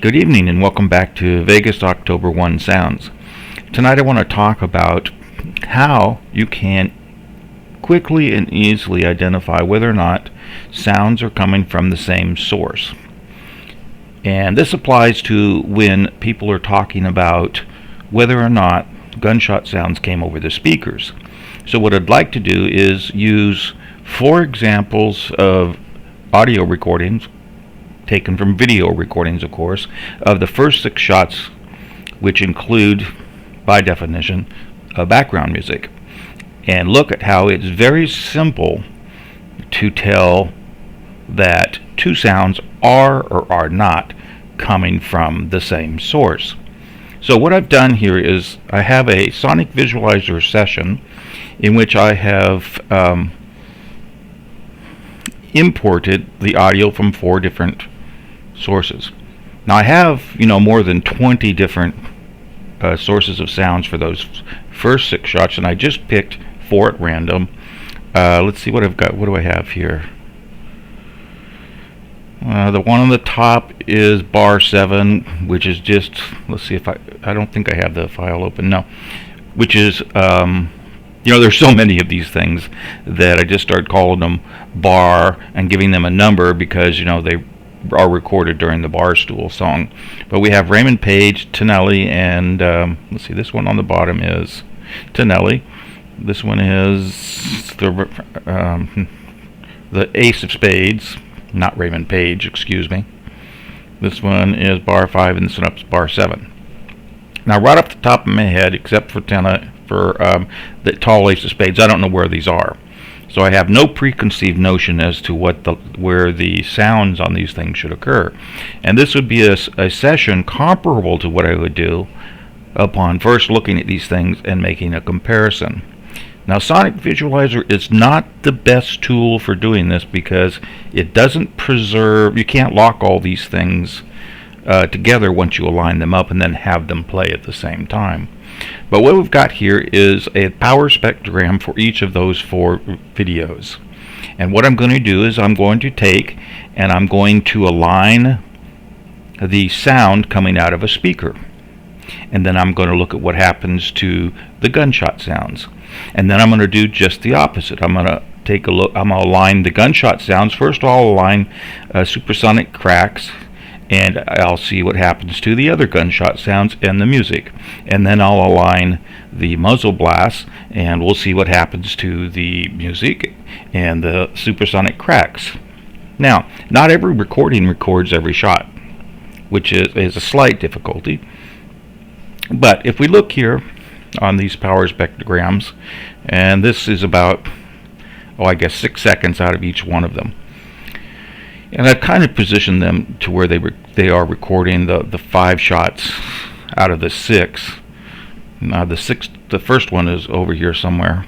Good evening and welcome back to Vegas October 1 Sounds. Tonight I want to talk about how you can quickly and easily identify whether or not sounds are coming from the same source. And this applies to when people are talking about whether or not gunshot sounds came over the speakers. So what I'd like to do is use 4 examples of audio recordings taken from video recordings, of course, of the first 6 shots, which include, by definition, background music, and look at how it's very simple to tell that 2 sounds are or are not coming from the same source. So what I've done here is I have a sonic visualizer session in which I have imported the audio from 4 different sources. Now I have more than 20 different sources of sounds for those first 6 shots, and I just picked 4 at random. Let's see what I've got. What do I have here? The one on the top is bar 7, which is just, let's see if I don't think I have the file open, no, which is there's so many of these things that I just started calling them bar and giving them a number because they are recorded during the Barstool song. But we have Raymond Page, Tonelli, and let's see, this one on the bottom is Tonelli. This one is the Ace of Spades, not Raymond Page, excuse me. This one is bar 5, and this one up is bar 7. Now, right off the top of my head, except for the tall Ace of Spades, I don't know where these are. So I have no preconceived notion as to where the sounds on these things should occur. And this would be a session comparable to what I would do upon first looking at these things and making a comparison. Now, Sonic Visualizer is not the best tool for doing this because it doesn't preserve, you can't lock all these things together once you align them up and then have them play at the same time. But what we've got here is a power spectrogram for each of those 4 videos. And what I'm going to do is I'm going to take and I'm going to align the sound coming out of a speaker. And then I'm going to look at what happens to the gunshot sounds. And then I'm going to do just the opposite. I'm going to take a look, I'm going to align the gunshot sounds. First I'll align supersonic cracks, and I'll see what happens to the other gunshot sounds and the music. And then I'll align the muzzle blasts, and we'll see what happens to the music and the supersonic cracks. Now, not every recording records every shot, which is a slight difficulty. But if we look here on these power spectrograms, and this is about, 6 seconds out of each one of them. And I've kind of positioned them to where they are recording the 5 shots out of the 6. Now the first one is over here somewhere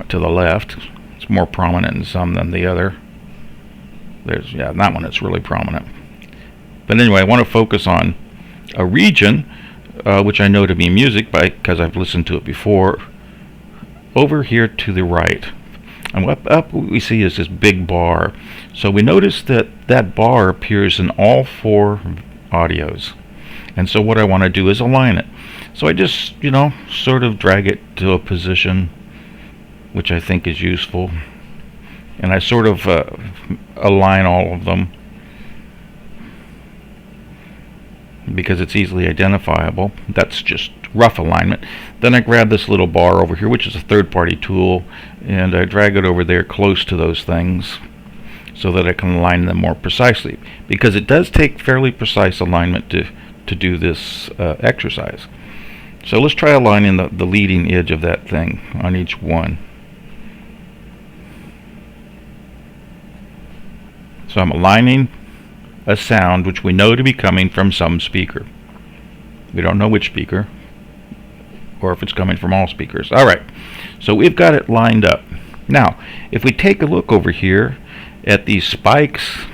to the left. It's more prominent in some than the other. That one is really prominent. But anyway, I want to focus on a region which I know to be music because I've listened to it before. Over here to the right. And what we see is this big bar. So we notice that bar appears in all 4 audios. And so what I want to do is align it. So I just, sort of drag it to a position which I think is useful. And I sort of align all of them because it's easily identifiable. That's just rough alignment. Then I grab this little bar over here, which is a third-party tool, and I drag it over there close to those things so that I can align them more precisely, because it does take fairly precise alignment to do this exercise. So let's try aligning the leading edge of that thing on each one. So I'm aligning a sound which we know to be coming from some speaker. We don't know which speaker, or if it's coming from all speakers. Alright, so we've got it lined up. Now, if we take a look over here at these spikes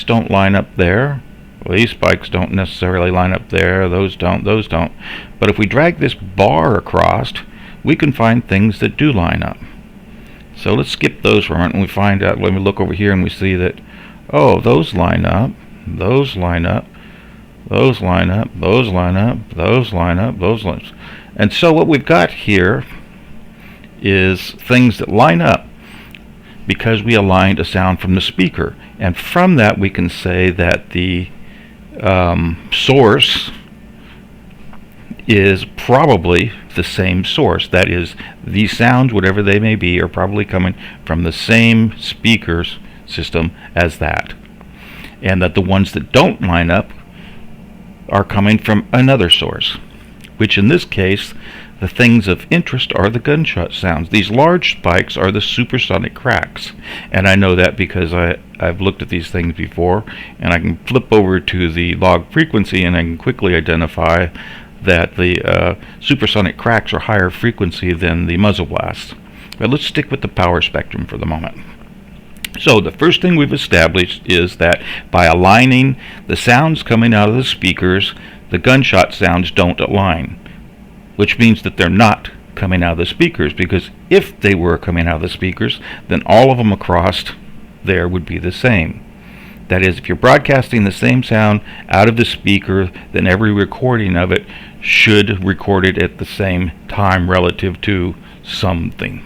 don't line up there. Well, these spikes don't necessarily line up there. Those don't. But if we drag this bar across, we can find things that do line up. So let's skip those for a minute and we find out, when we look over here and we see that, oh, those line up. those line up, those line up, those line up, those line up, those lines. And so what we've got here is things that line up because we aligned a sound from the speaker. And from that we can say that the source is probably the same source. That is, these sounds, whatever they may be, are probably coming from the same speakers system as that. And that the ones that don't line up are coming from another source, which in this case, the things of interest are the gunshot sounds. These large spikes are the supersonic cracks. And I know that because I've looked at these things before, and I can flip over to the log frequency and I can quickly identify that the supersonic cracks are higher frequency than the muzzle blasts. But let's stick with the power spectrum for the moment. So the first thing we've established is that by aligning the sounds coming out of the speakers, the gunshot sounds don't align, which means that they're not coming out of the speakers, because if they were coming out of the speakers, then all of them across there would be the same. That is, if you're broadcasting the same sound out of the speaker, then every recording of it should record it at the same time relative to something.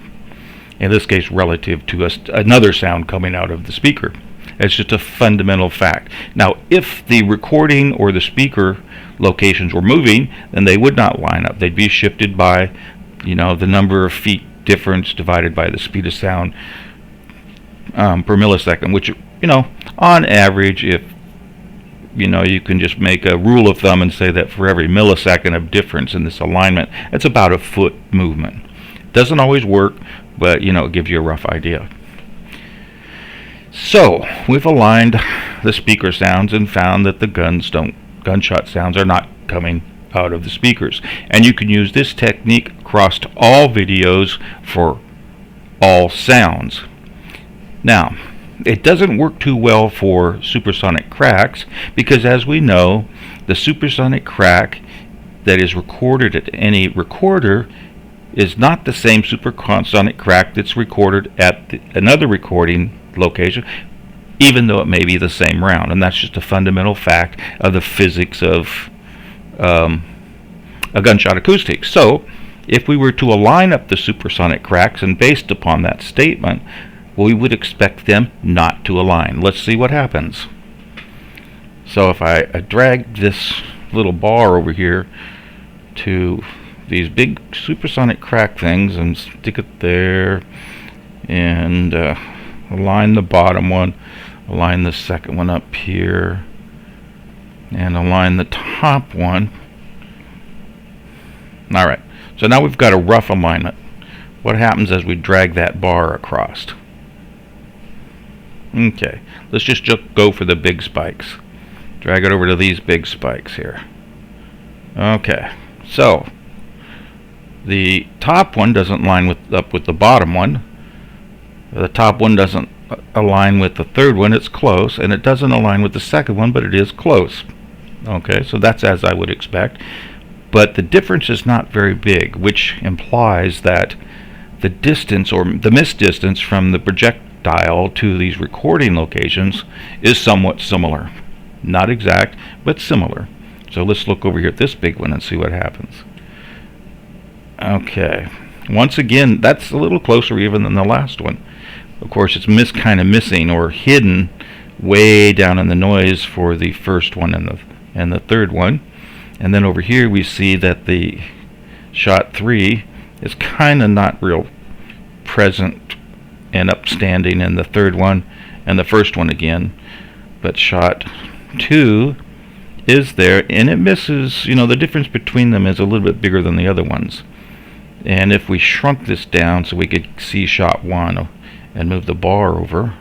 In this case, relative to another sound coming out of the speaker. It's just a fundamental fact. Now, if the recording or the speaker locations were moving, then they would not line up. They'd be shifted by, the number of feet difference divided by the speed of sound per millisecond, which, on average, if you can just make a rule of thumb and say that for every millisecond of difference in this alignment, it's about a foot movement. Doesn't always work, but it gives you a rough idea. So we've aligned the speaker sounds and found that the gunshot sounds are not coming out of the speakers. And you can use this technique across all videos for all sounds. Now, it doesn't work too well for supersonic cracks because, as we know, the supersonic crack that is recorded at any recorder is not the same supersonic crack that's recorded at another recording location, even though it may be the same round. And that's just a fundamental fact of the physics of a gunshot acoustic. So if we were to align up the supersonic cracks, and based upon that statement, we would expect them not to align. Let's see what happens. So if I drag this little bar over here to these big supersonic crack things and stick it there, and align the bottom one, align the second one up here, and align the top one. Alright, so now we've got a rough alignment. What happens as we drag that bar across? Okay, let's just go for the big spikes. Drag it over to these big spikes here. Okay, so the top one doesn't line up with the bottom one. The top one doesn't align with the third one. It's close, and it doesn't align with the second one, but it is close. Okay, so that's as I would expect. But the difference is not very big, which implies that the distance, or the missed distance from the projectile to these recording locations, is somewhat similar. Not exact, but similar. So let's look over here at this big one and see what happens. Okay, once again, that's a little closer even than the last one. Of course, it's kind of missing or hidden way down in the noise for the first one and the third one. And then over here we see that the shot 3 is kind of not real present and upstanding in the third one and the first one again. But shot 2 is there, and it misses. The difference between them is a little bit bigger than the other ones. And if we shrunk this down so we could see shot 1 and move the bar over,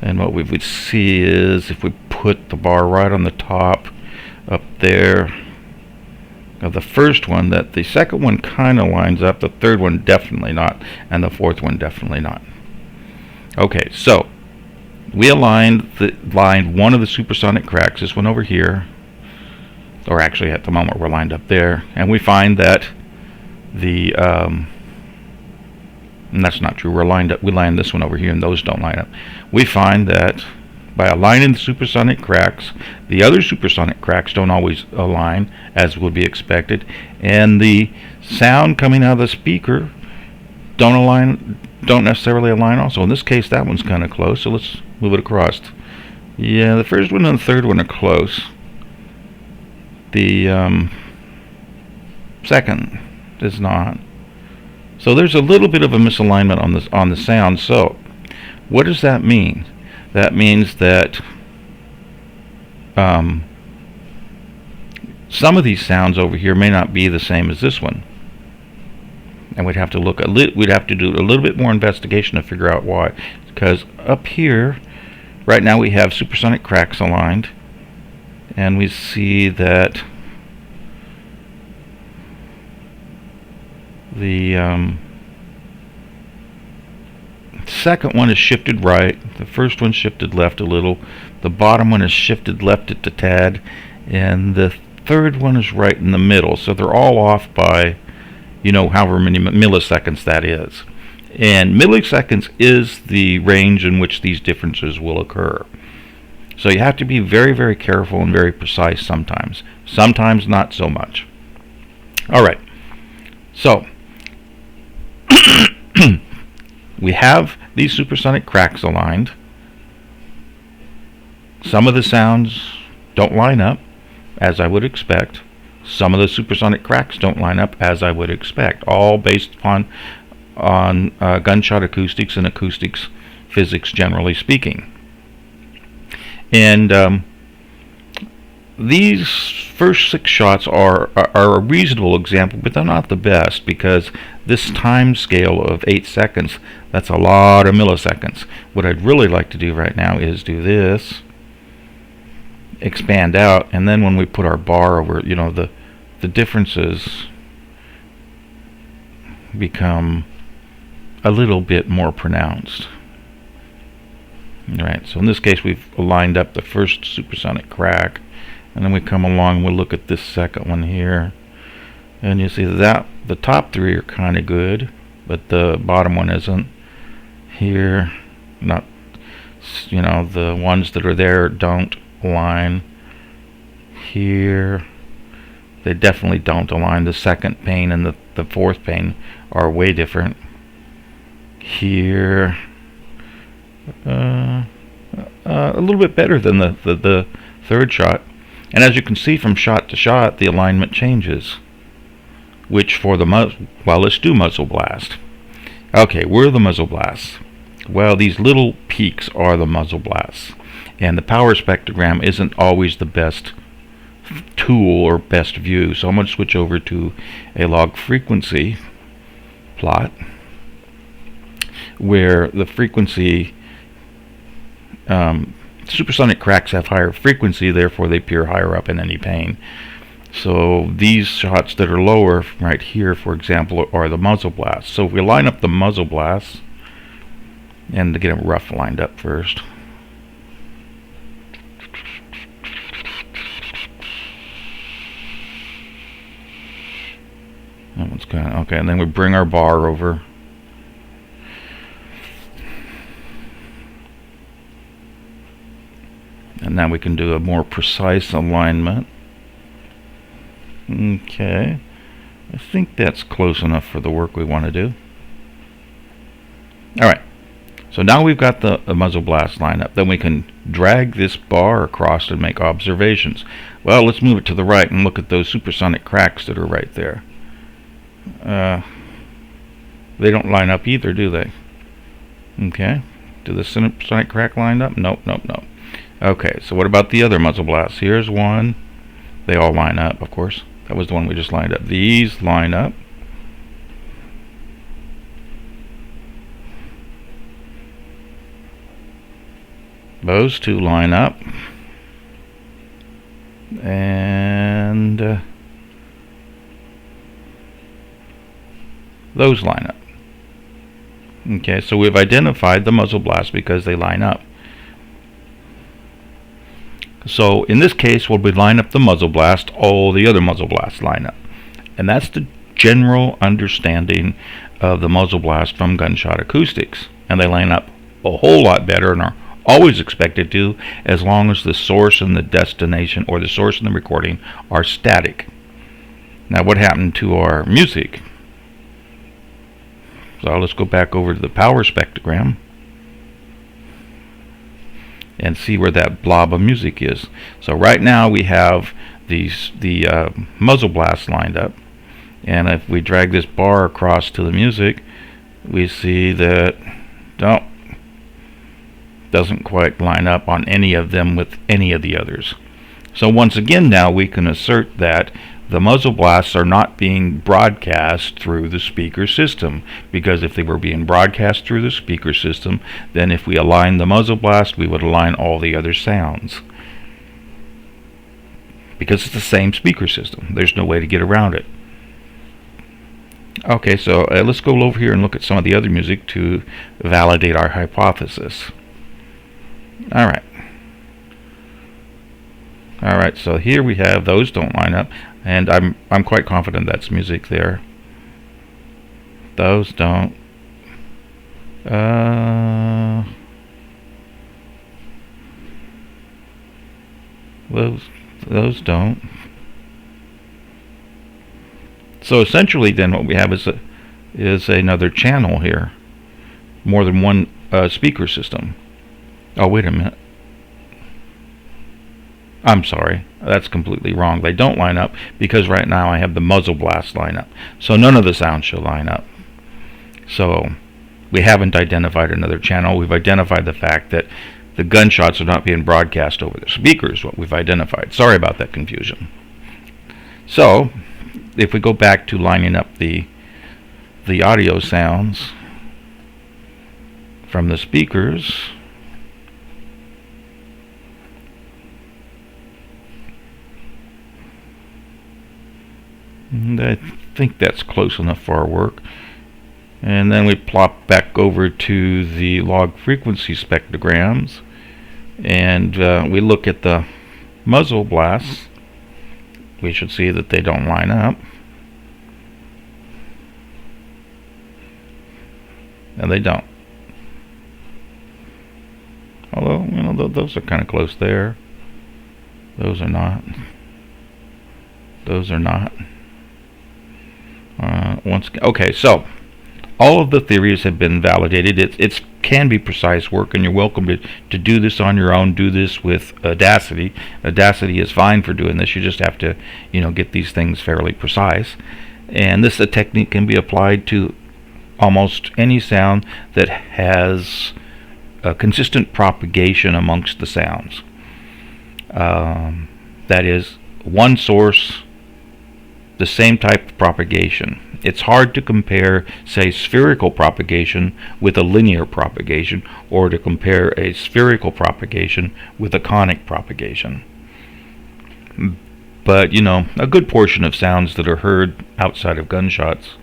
and what we would see is, if we put the bar right on the top up there of the first one, that the second one kind of lines up, the third one definitely not, and the fourth one definitely not. Okay, so we aligned one of the supersonic cracks, this one over here, or actually at the moment we're lined up there, and we find that and that's not true. We lined this one over here, and those don't line up. We find that by aligning the supersonic cracks. The other supersonic cracks don't always align as would be expected, and the sound coming out of the speaker don't necessarily align also. In this case, that one's kind of close, so let's move it across. Yeah, the first one and the third one are close. The second is not. So there's a little bit of a misalignment on the sound. So what does that mean? That means that some of these sounds over here may not be the same as this one, and we'd have to do a little bit more investigation to figure out why. Because up here, right now, we have supersonic cracks aligned, and we see that the second one is shifted right, the first one shifted left a little, the bottom one is shifted left at a tad, and the third one is right in the middle. So they're all off by, however many milliseconds that is. And milliseconds is the range in which these differences will occur. So you have to be very, very careful and very precise sometimes. Sometimes not so much. All right. So we have these supersonic cracks aligned. Some of the sounds don't line up, as I would expect. Some of the supersonic cracks don't line up, as I would expect. All based on gunshot acoustics and acoustics physics, generally speaking. And these first 6 shots are a reasonable example, but they're not the best, because this time scale of 8 seconds, that's a lot of milliseconds. What I'd really like to do right now is do this, expand out, and then when we put our bar over, the differences become a little bit more pronounced. Right, so in this case we've lined up the first supersonic crack, and then we come along and we'll look at this second one here, and you see that the top 3 are kind of good, but the bottom one isn't. Here, not, the ones that are there don't align. Here, they definitely don't align. The second pane and the fourth pane are way different. Here, a little bit better than the third shot. And as you can see from shot to shot, the alignment changes. Which for the let's do muzzle blast. Okay, where are the muzzle blasts? Well, these little peaks are the muzzle blasts. And the power spectrogram isn't always the best tool or best view. So I'm going to switch over to a log frequency plot, where the frequency, supersonic cracks have higher frequency, therefore they appear higher up in any pane. So these shots that are lower, right here for example, are the muzzle blasts. So if we line up the muzzle blasts, and to get them rough lined up first, that one's kind of okay, and then we bring our bar over. And now we can do a more precise alignment. Okay, I think that's close enough for the work we want to do. Alright, so now we've got the muzzle blast lined up. Then we can drag this bar across and make observations. Well, let's move it to the right and look at those supersonic cracks that are right there. They don't line up either, do they? Okay, do the supersonic crack line up? Nope, nope, nope. Okay, so what about the other muzzle blasts? Here's one. They all line up, of course. That was the one we just lined up. These line up. Those two line up. And those line up. Okay, so we've identified the muzzle blast because they line up. So in this case, when we line up the muzzle blast, all the other muzzle blasts line up. And that's the general understanding of the muzzle blast from gunshot acoustics. And they line up a whole lot better and are always expected to, as long as the source and the destination, or the source and the recording, are static. Now, what happened to our music? So let's go back over to the power spectrogram and see where that blob of music is. So right now we have the muzzle blast lined up, and if we drag this bar across to the music, we see that doesn't quite line up on any of them with any of the others. So once again, now we can assert that the muzzle blasts are not being broadcast through the speaker system, because if they were being broadcast through the speaker system, then if we align the muzzle blast, we would align all the other sounds, because it's the same speaker system. There's no way to get around it. Okay, so let's go over here and look at some of the other music to validate our hypothesis. Alright, so here we have those don't line up, and I'm quite confident that's music there. Those don't. Those don't. So essentially, then what we have is another channel here, more than one speaker system. Oh, wait a minute. I'm sorry, that's completely wrong. They don't line up because right now I have the muzzle blast line up. So none of the sounds should line up. So we haven't identified another channel. We've identified the fact that the gunshots are not being broadcast over the speakers, what we've identified. Sorry about that confusion. So if we go back to lining up the audio sounds from the speakers, and I think that's close enough for our work. And then we plop back over to the log frequency spectrograms, and we look at the muzzle blasts. We should see that they don't line up, and they don't. Although, you know, those are kind of close there. Those are not. Those are not. Okay, so all of the theories have been validated. It can be precise work, and you're welcome to do this on your own. Do this with Audacity. Audacity is fine for doing this. You just have to, get these things fairly precise. And this technique can be applied to almost any sound that has a consistent propagation amongst the sounds. That is, one source, the same type of propagation. It's hard to compare, say, spherical propagation with a linear propagation, or to compare a spherical propagation with a conic propagation. But, a good portion of sounds that are heard outside of gunshots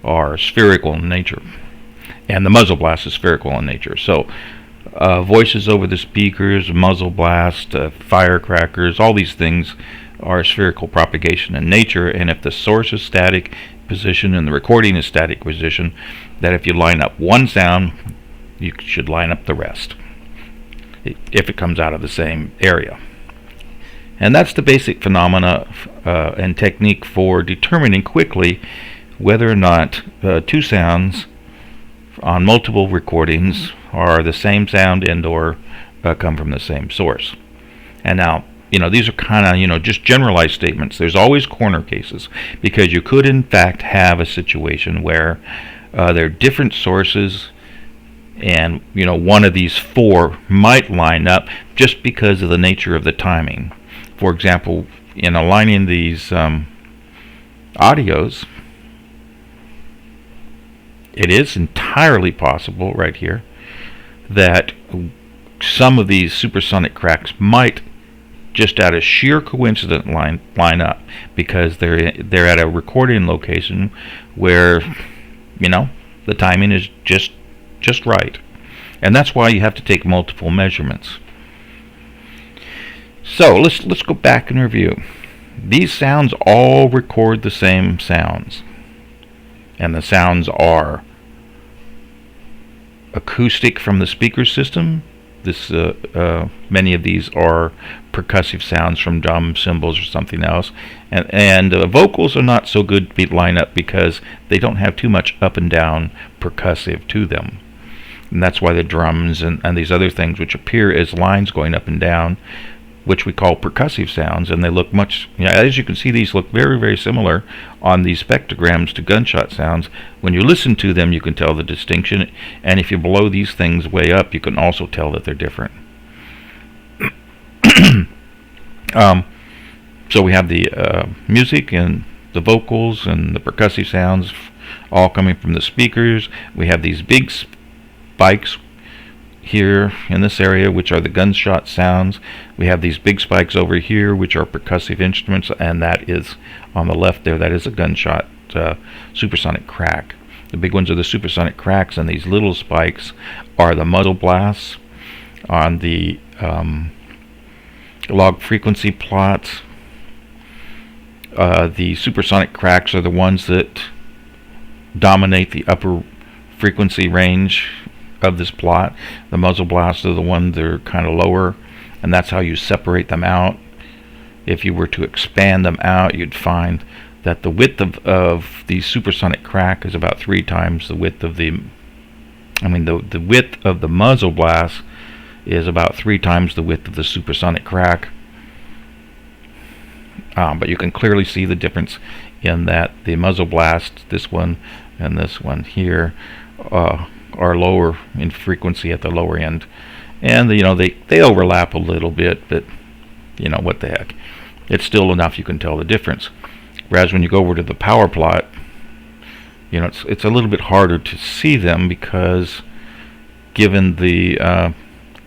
are spherical in nature. And the muzzle blast is spherical in nature. So, voices over the speakers, muzzle blast, firecrackers, all these things are spherical propagation in nature. And if the source is static position and the recording is static position, that if you line up one sound, you should line up the rest, if it comes out of the same area. And that's the basic phenomena and technique for determining quickly whether or not two sounds on multiple recordings are the same sound and or come from the same source. And now, these are kind of, just generalized statements. There's always corner cases, because you could in fact have a situation where there are different sources, and one of these four might line up just because of the nature of the timing. For example, in aligning these audios, it is entirely possible right here that some of these supersonic cracks might, just out of sheer coincidence, line up, because they're at a recording location where the timing is just right. And that's why you have to take multiple measurements. So let's go back and review. These sounds all record the same sounds, and the sounds are acoustic from the speaker system, Many of these are percussive sounds from drum cymbals or something else, and vocals are not so good to line up because they don't have too much up and down percussive to them, and that's why the drums and these other things which appear as lines going up and down, which we call percussive sounds, and they look much, as you can see, these look very, very similar on these spectrograms to gunshot sounds. When you listen to them, you can tell the distinction, and if you blow these things way up, you can also tell that they're different. So we have the music and the vocals and the percussive sounds all coming from the speakers. We have these big spikes here in this area, which are the gunshot sounds. We have these big spikes over here, which are percussive instruments, and that is on the left there, that is a gunshot supersonic crack. The big ones are the supersonic cracks, and these little spikes are the muzzle blasts. On the log frequency plots, the supersonic cracks are the ones that dominate the upper frequency range of this plot. The muzzle blasts are the ones that are kind of lower, and that's how you separate them out. If you were to expand them out, you'd find that the width of the supersonic crack is about 3 times the width of the width of the muzzle blast is about 3 times the width of the supersonic crack. But you can clearly see the difference in that the muzzle blast, this one and this one here, are lower in frequency at the lower end, and they overlap a little bit, but what the heck, it's still enough you can tell the difference. Whereas when you go over to the power plot, it's a little bit harder to see them because given the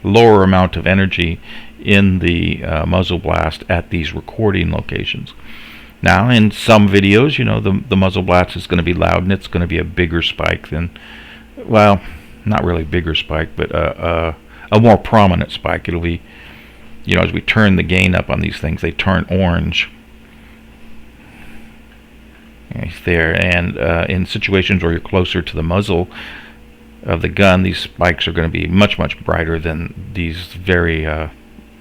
lower amount of energy in the muzzle blast at these recording locations. Now in some videos, the muzzle blast is going to be loud, and it's going to be a bigger spike than, well, not really bigger spike, but a more prominent spike. It'll be, as we turn the gain up on these things, they turn orange. There, and in situations where you're closer to the muzzle of the gun, these spikes are going to be much, much brighter than these very,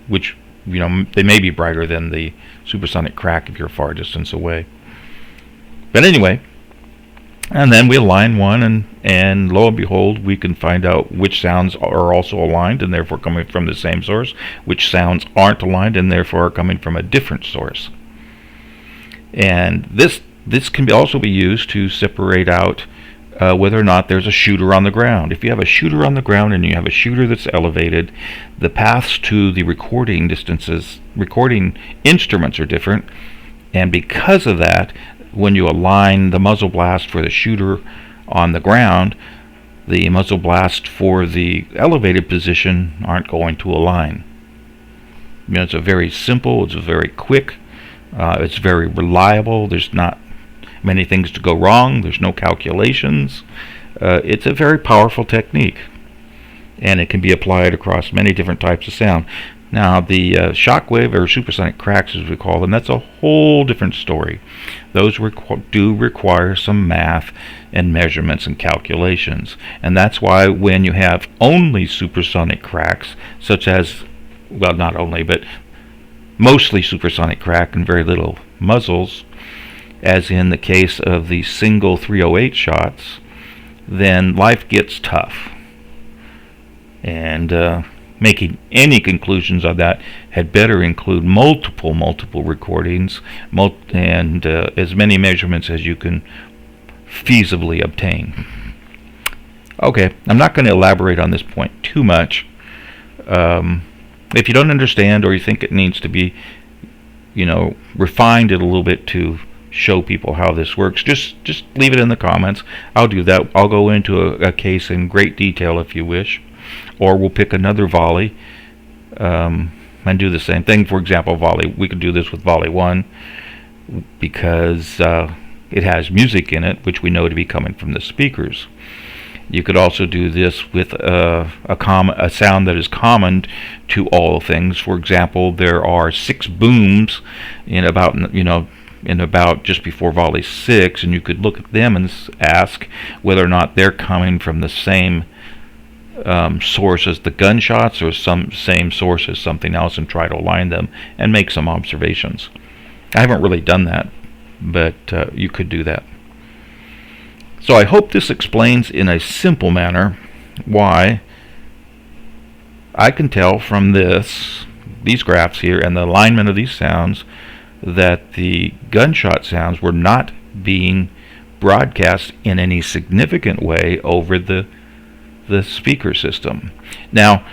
which, they may be brighter than the supersonic crack if you're a far distance away. But anyway, and then we align one, and lo and behold, we can find out which sounds are also aligned and therefore coming from the same source, which sounds aren't aligned and therefore are coming from a different source. And this can also be used to separate out whether or not there's a shooter on the ground. If you have a shooter on the ground and you have a shooter that's elevated, the paths to the recording instruments are different, and because of that, when you align the muzzle blast for the shooter on the ground, the muzzle blast for the elevated position aren't going to align. It's a very simple, it's a very quick, it's very reliable. There's not many things to go wrong. There's no calculations. It's a very powerful technique, and it can be applied across many different types of sound. Now, the shockwave or supersonic cracks, as we call them, that's a whole different story. Those do require some math and measurements and calculations, and that's why when you have only supersonic cracks, such as, well, not only, but mostly supersonic crack and very little muzzles, as in the case of the single 308 shots, then life gets tough. And making any conclusions on that had better include multiple recordings and as many measurements as you can feasibly obtain. Okay, I'm not going to elaborate on this point too much. If you don't understand, or you think it needs to be, refined it a little bit to show people how this works, just leave it in the comments. I'll do that. I'll go into a case in great detail if you wish, or we'll pick another volley and do the same thing. For example, volley, we could do this with volley 1 because it has music in it, which we know to be coming from the speakers. You could also do this with a sound that is common to all things. For example, there are 6 booms in about just before volley 6, and you could look at them and ask whether or not they're coming from the same source as the gunshots or some same source as something else and try to align them and make some observations. I haven't really done that, but you could do that. So I hope this explains in a simple manner why I can tell from these graphs here and the alignment of these sounds that the gunshot sounds were not being broadcast in any significant way over the speaker system. Now,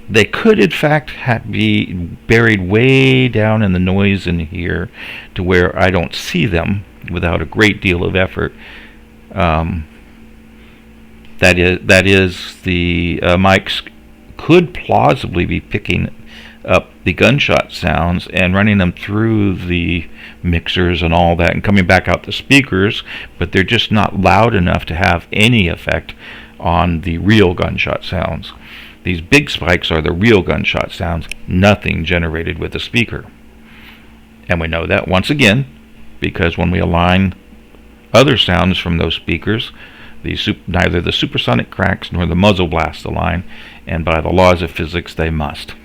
they could in fact be buried way down in the noise in here to where I don't see them without a great deal of effort. That is the mics could plausibly be picking up the gunshot sounds and running them through the mixers and all that and coming back out the speakers, but they're just not loud enough to have any effect on the real gunshot sounds. These big spikes are the real gunshot sounds, nothing generated with the speaker. And we know that once again because when we align other sounds from those speakers, neither the supersonic cracks nor the muzzle blast align, and by the laws of physics they must.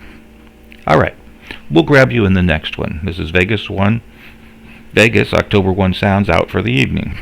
Alright, we'll grab you in the next one. This is Vegas October 1 Sounds out for the evening.